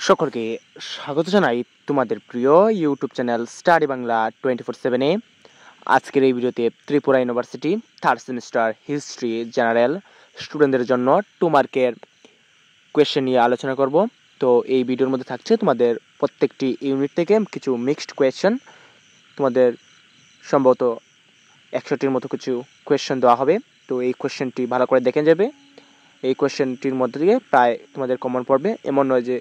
সকলকে স্বাগত জানাই তোমাদের প্রিয় ইউটিউব চ্যানেল স্টাডি বাংলা 24/7-এ। আজকের এই ভিডিওতে Tripura university third semester history general স্টুডেন্টদের জন্য 2 মার্কের কোয়েশ্চেন নিয়ে আলোচনা করব। তো এই ভিডিওর মধ্যে থাকছে তোমাদের প্রত্যেকটি ইউনিট থেকে কিছু মিক্সড কোয়েশ্চেন। তোমাদের সম্ভবত 100টির মতো কিছু কোয়েশ্চেন দেওয়া হবে। তো এই কোয়েশ্চেনটি ভালো করে দেখে যাবে। এই কোয়েশ্চেনটির মধ্যে থেকে প্রায় তোমাদের কমন পড়বে, এমন নয় যে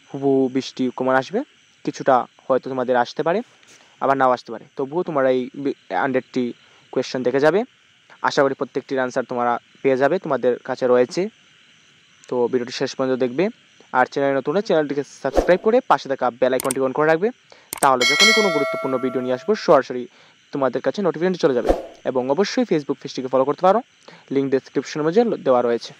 হুবহু 20টি কমন আসবে। কিছুটা হয়তো তোমাদের আসতে পারে, আবার নাও আসতে পারে। তবুও তোমরা এই 100টি কোয়েশ্চেন দেখে যাবে। আশা করি প্রত্যেকটির আনসার তোমরা পেয়ে যাবে, তোমাদের কাছে রয়েছে। তো ভিডিওটি শেষ পর্যন্ত দেখবে। আর চ্যানেলে নতুন হলে চ্যানেলটিকে সাবস্ক্রাইব করে পাশে থাকা বেল আইকনটি অন করে রাখবে। তাহলে যখনই কোনো গুরুত্বপূর্ণ ভিডিও নিয়ে আসবো সরাসরি তোমাদের কাছে নোটিফিকেশন চলে যাবে। এবং অবশ্যই ফেসবুক পেজটিকে ফলো করতে পারো, লিঙ্ক ডেসক্রিপশনের মধ্যে দেওয়া রয়েছে।